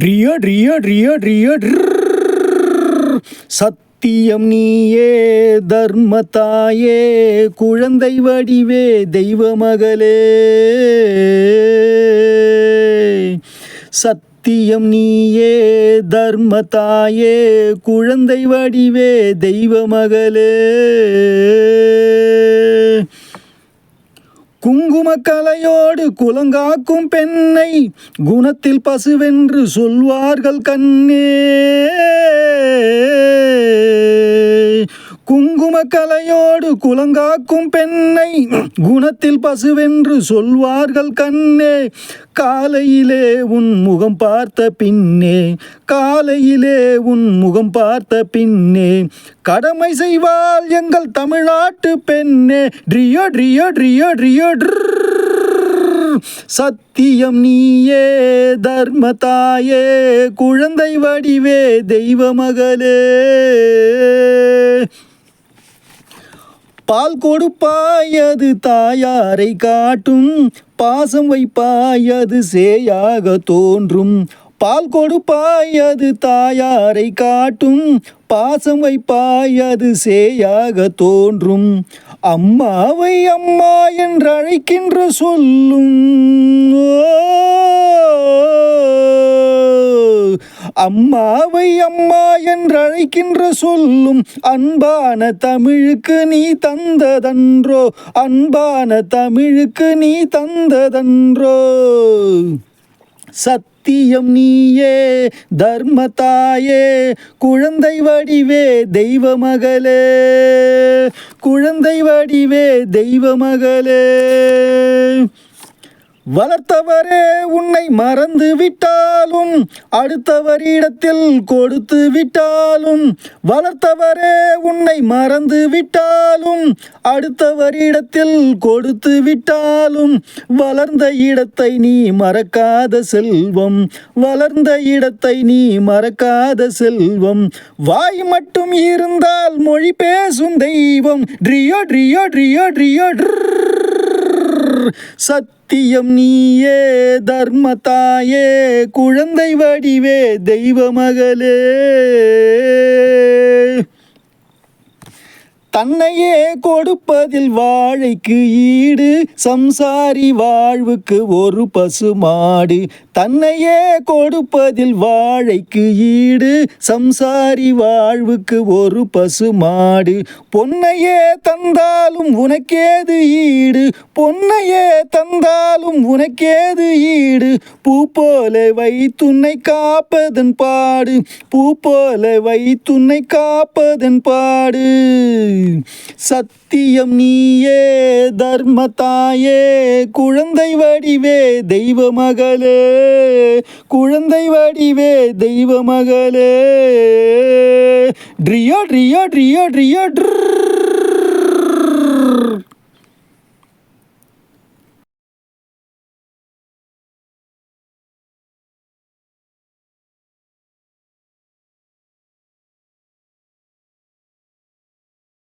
ட்ரிய ட்ரிய ட்ரிய ட்ரிய சத்தியம் நீயே தர்மத்தாயே குழந்தை வடிவே தெய்வ மகளே. சத்தியம் நீயே தர்மத்தாயே குழந்தை வடிவே தெய்வ மகளே. குங்குமக்கலையோடு குலங்காக்கும் பெண்ணை குணத்தில் பசுவென்று சொல்வார்கள் கண்ணே. குங்குமக்கலையோடு குலங்காக்கும் பெண்ணை குணத்தில் பசுவென்று சொல்வார்கள் கண்ணே. காலையிலே உன் முகம் பார்த்த பின்னே, காலையிலே உன் முகம் பார்த்த பின்னே கடமை செய்வாள் எங்கள் தமிழ்நாட்டு பெண்ணே. ட்ரியோ ட்ரியோ ட்ரியோ ட்ரியோ சத்தியம் நீயே தர்மத்தாயே குழந்தை வடிவே தெய்வ மகளே. பால் கொடுப்பாயது தாயாரை காட்டும், பாசம் வைப்பாயது சேயாக தோன்றும். பால் கொடுப்பாயது தாயாரை காட்டும், பாசம் வைப்பாயது சேயாக தோன்றும். அம்மாவை அம்மா என்றழைக்கின்ற சொல்லும், அம்மாவை அம்மா என்றழைக்கின்ற சொல்லும் அன்பான தமிழுக்கு நீ தந்ததன்றோ, அன்பான தமிழுக்கு நீ தந்ததன்றோ. சத்தியம் நீயே தர்மத்தாயே குழந்தை வடிவே தெய்வ மகளே, குழந்தை வடிவே தெய்வ மகளே. வளர்த்தவரே உன்னை மறந்து விட்டாலும், அடுத்தவரிடத்தில் கொடுத்து விட்டாலும். வளர்த்தவரே உன்னை மறந்து விட்டாலும், அடுத்தவரிடத்தில் கொடுத்து விட்டாலும். வளர்ந்த இடத்தை நீ மறக்காத செல்வம், வளர்ந்த இடத்தை நீ மறக்காத செல்வம். வாய் மட்டும் இருந்தால் மொழி பேசும் தெய்வம். ட்ரியோ ட்ரியோ ட்ரியோ ட்ரியோ சத்தியம் நீயே தர்மத்தாயே குழந்தை வடிவே தெய்வ மகளே. தன்னையே கொடுப்பதில் வாழைக்கு ஈடு, சம்சாரி வாழ்வுக்கு ஒரு பசுமாடு. தன்னையே கொடுப்பதில் வாழைக்கு ஈடு, சம்சாரி வாழ்வுக்கு ஒரு பசுமாடு. பொன்னையே தந்தாலும் உனக்கேது ஈடு, பொன்னையே தந்தாலும் உனக்கேது ஈடு. பூ போல வைத்துன்னை காப்பதன் பாடு, பூ போல வைத்துன்னை காப்பதன் பாடு. சத்தியம் நீயே தர்மத்தாயே குழந்தை வடிவே தெய்வ மகளே, குழந்தை வடிவே தெய்வ மகளே. ட்ரியோ ட்ரியோ ட்ரியோ ட்ரியோ